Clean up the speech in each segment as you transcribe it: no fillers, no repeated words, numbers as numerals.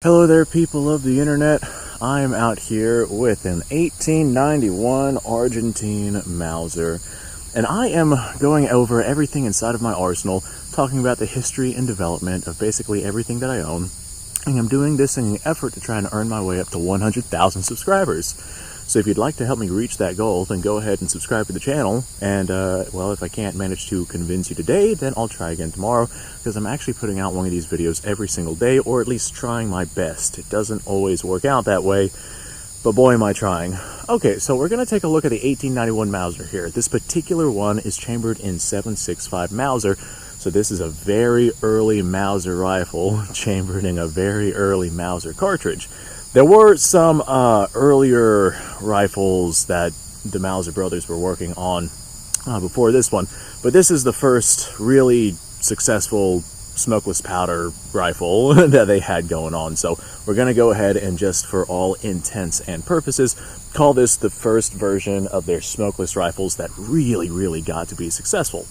Hello there, people of the internet. I am out here with an 1891 Argentine Mauser, and I am going over everything inside of my arsenal, talking about the history and development of basically everything that I own. And I'm doing this in an effort to try and earn my way up to 100,000 subscribers. So if you'd like to help me reach that goal, then go ahead and subscribe to the channel. And, well, if I can't manage to convince you today, then I'll try again tomorrow, because I'm actually putting out one of these videos every single day, or at least trying my best. It doesn't always work out that way, but boy am I trying. Okay, so we're going to take a look at the 1891 Mauser here. This particular one is chambered in 7.65 Mauser, so this is a very early Mauser rifle chambered in a very early Mauser cartridge. There were some earlier rifles that the Mauser brothers were working on before this one, but this is the first really successful smokeless powder rifle that they had going on. So we're going to go ahead and, just for all intents and purposes, call this the first version of their smokeless rifles that really got to be successful.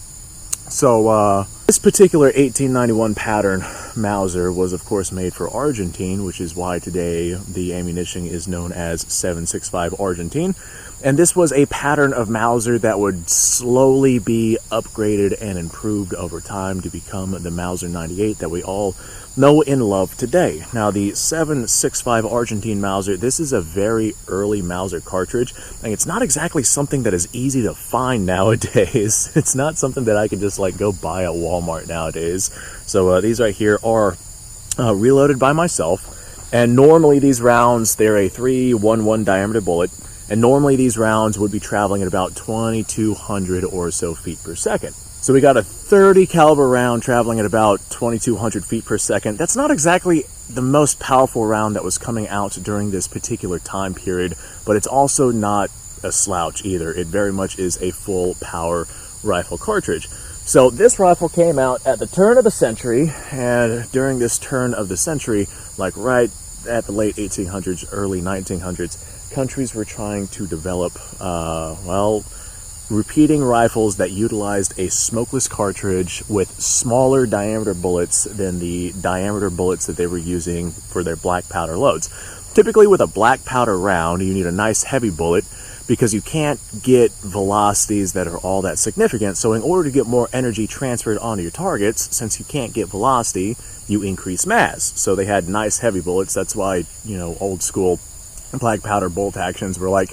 So this particular 1891 pattern Mauser was of course made for Argentine, which is why today the ammunition is known as 7.65 Argentine. And this was a pattern of Mauser that would slowly be upgraded and improved over time to become the Mauser 98 that we all know and love today. Now, the 7.65 Argentine Mauser, this is a very early Mauser cartridge, and it's not exactly something that is easy to find nowadays. It's not something that I can just like go buy at Walmart nowadays. So these right here are reloaded by myself, and normally these rounds, they're a 3.11 diameter bullet, and normally these rounds would be traveling at about 2,200 or so feet per second. So we got a 30 caliber round traveling at about 2,200 feet per second. That's not exactly the most powerful round that was coming out during this particular time period, but it's also not a slouch either. It very much is a full power rifle cartridge. So this rifle came out at the turn of the century, and during this turn of the century, like right at the late 1800s, early 1900s, countries were trying to develop, repeating rifles that utilized a smokeless cartridge with smaller diameter bullets than the diameter bullets that they were using for their black powder loads. Typically with a black powder round, you need a nice heavy bullet because you can't get velocities that are all that significant. So in order to get more energy transferred onto your targets, since you can't get velocity, you increase mass. So they had nice heavy bullets. That's why, you know, old school black powder bolt actions were like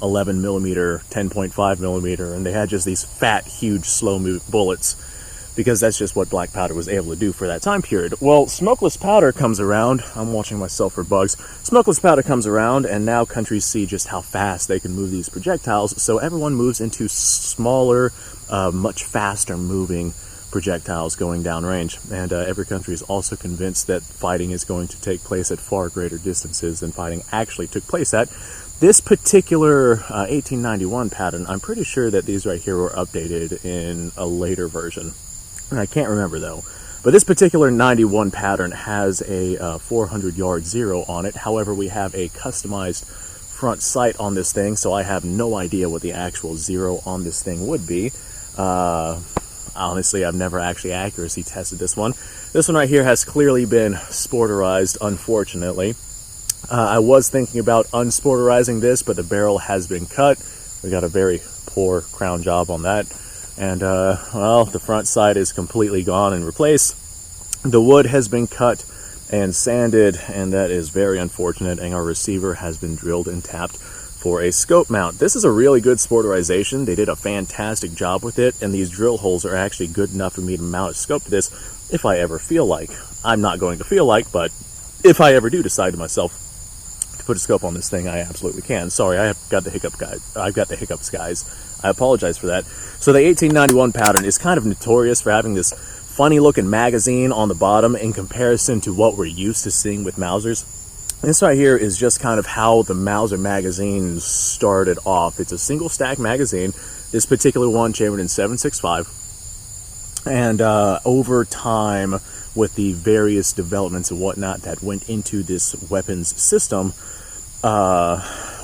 11 millimeter, 10.5 millimeter, and they had just these fat, huge, slow-moving bullets, because that's just what black powder was able to do for that time period. Well, smokeless powder comes around. I'm watching myself for bugs. Smokeless powder comes around, and now countries see just how fast they can move these projectiles, so everyone moves into smaller, much faster moving projectiles going downrange. And every country is also convinced that fighting is going to take place at far greater distances than fighting actually took place at. This particular 1891 pattern, I'm pretty sure that these right here were updated in a later version. And I can't remember though. But this particular 91 pattern has a 400-yard zero on it. However, we have a customized front sight on this thing, so I have no idea what the actual zero on this thing would be. Honestly, I've never actually accuracy tested this one. This one right here has clearly been sporterized, unfortunately. I was thinking about unsporterizing this, but the barrel has been cut. We got a very poor crown job on that. And, well, the front side is completely gone and replaced. The wood has been cut and sanded, and that is very unfortunate. And our receiver has been drilled and tapped for a scope mount. This is a really good sporterization. They did a fantastic job with it, and these drill holes are actually good enough for me to mount a scope to this if I ever feel like. I'm not going to feel like, but if I ever do decide to myself put a scope on this thing, I absolutely can. Sorry, I've got the hiccups, guys. I apologize for that. So the 1891 pattern is kind of notorious for having this funny looking magazine on the bottom in comparison to what we're used to seeing with Mausers. This right here is just kind of how the Mauser magazine started off. It's a single stack magazine. This particular one chambered in 7.65. And over time, with the various developments and whatnot that went into this weapons system,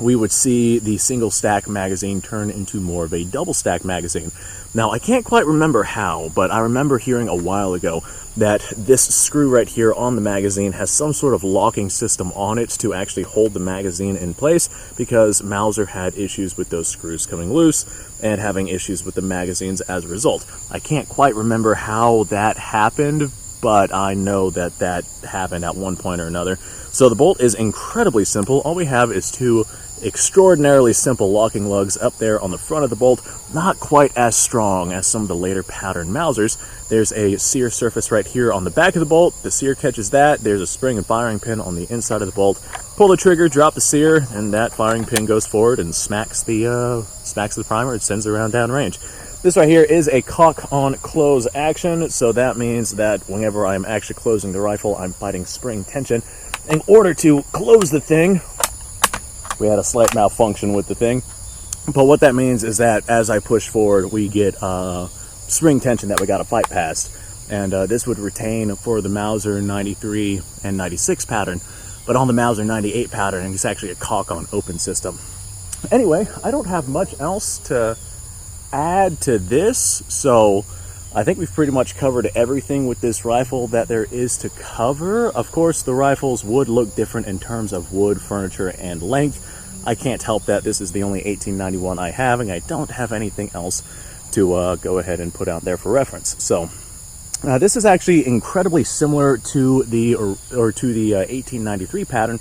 we would see the single stack magazine turn into more of a double stack magazine. Now, I can't quite remember how, but I remember hearing a while ago that this screw right here on the magazine has some sort of locking system on it to actually hold the magazine in place, because Mauser had issues with those screws coming loose and having issues with the magazines as a result. I can't quite remember how that happened, but I know that that happened at one point or another. So the bolt is incredibly simple. All we have is two extraordinarily simple locking lugs up there on the front of the bolt, not quite as strong as some of the later pattern Mausers. There's a sear surface right here on the back of the bolt. The sear catches that. There's a spring and firing pin on the inside of the bolt. Pull the trigger, drop the sear, and that firing pin goes forward and smacks the primer. It sends it around downrange. This right here is a cock on close action, so that means that whenever I'm actually closing the rifle, I'm fighting spring tension. In order to close the thing, we had a slight malfunction with the thing, but what that means is that as I push forward, we get spring tension that we got to fight past, and this would retain for the Mauser 93 and 96 pattern, but on the Mauser 98 pattern, it's actually a cock on open system. Anyway, I don't have much else to add to this, so I think we've pretty much covered everything with this rifle that there is to cover. Of course, the rifles would look different in terms of wood, furniture, and length. I can't help that. This is the only 1891 I have, and I don't have anything else to go ahead and put out there for reference. So this is actually incredibly similar to the 1893 pattern.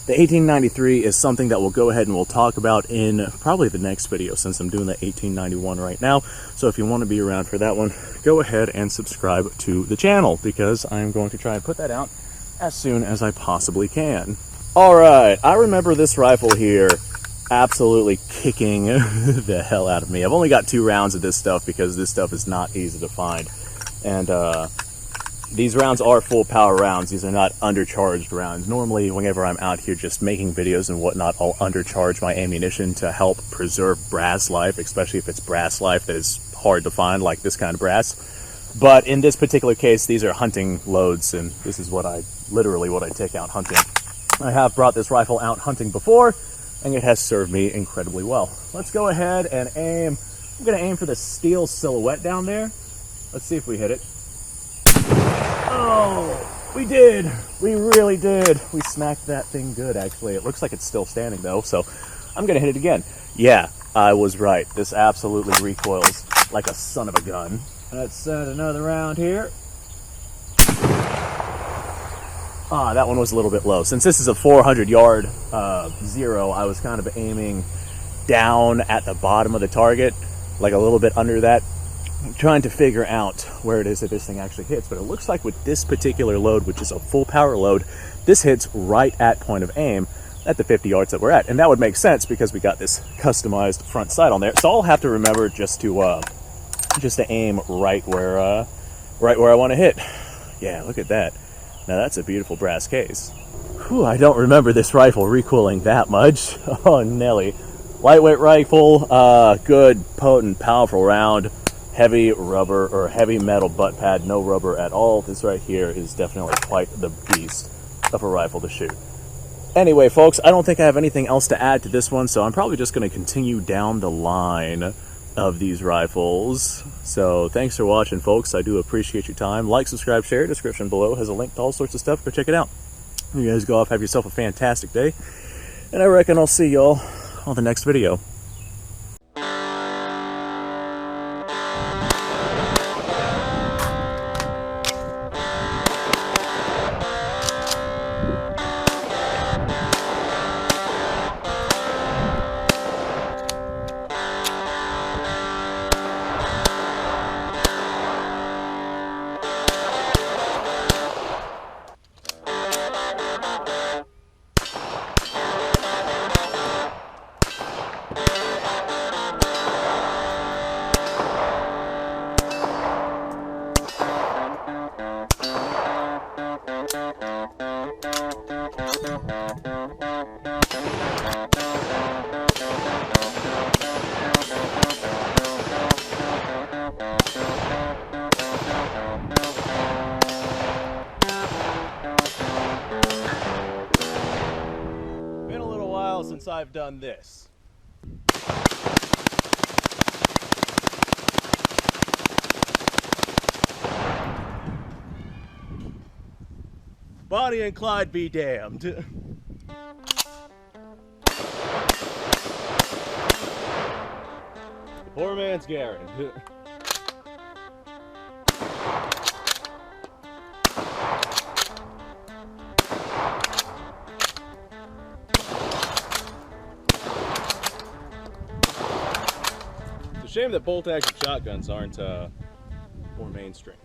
The 1893 is something that we'll go ahead and we'll talk about in probably the next video, since I'm doing the 1891 right now. So if you want to be around for that one, go ahead and subscribe to the channel, because I'm going to try and put that out as soon as I possibly can. Alright, I remember this rifle here absolutely kicking the hell out of me. I've only got 2 rounds of this stuff because this stuff is not easy to find. And these rounds are full power rounds. These are not undercharged rounds. Normally, whenever I'm out here just making videos and whatnot, I'll undercharge my ammunition to help preserve brass life, especially if it's brass life that is hard to find, like this kind of brass. But in this particular case, these are hunting loads, and this is literally what I take out hunting. I have brought this rifle out hunting before, and it has served me incredibly well. Let's go ahead and aim. I'm going to aim for the steel silhouette down there. Let's see if we hit it. Oh, we did. We really did. We smacked that thing good, actually. It looks like it's still standing, though, so I'm going to hit it again. Yeah, I was right. This absolutely recoils like a son of a gun. Let's send another round here. That one was a little bit low. Since this is a 400-yard zero, I was kind of aiming down at the bottom of the target, like a little bit under that, trying to figure out where it is that this thing actually hits. But it looks like with this particular load, which is a full power load, this hits right at point of aim at the 50 yards that we're at. And that would make sense because we got this customized front sight on there. So I'll have to remember just to aim right where I want to hit. Yeah, look at that. Now that's a beautiful brass case. Whew, I don't remember this rifle recoiling that much. Oh, Nelly. Lightweight rifle, good, potent, powerful round. Heavy rubber or heavy metal butt pad, no rubber at all. This right here is definitely quite the beast of a rifle to shoot. Anyway, folks, I don't think I have anything else to add to this one, so I'm probably just going to continue down the line of these rifles. So thanks for watching, folks. I do appreciate your time. Like, subscribe, share. Description below has a link to all sorts of stuff. Go check it out. You guys go off, have yourself a fantastic day, and I reckon I'll see y'all on the next video. Since I've done this. Bonnie and Clyde be damned. The poor man's Garen. It's a shame that bolt-action shotguns aren't more mainstream.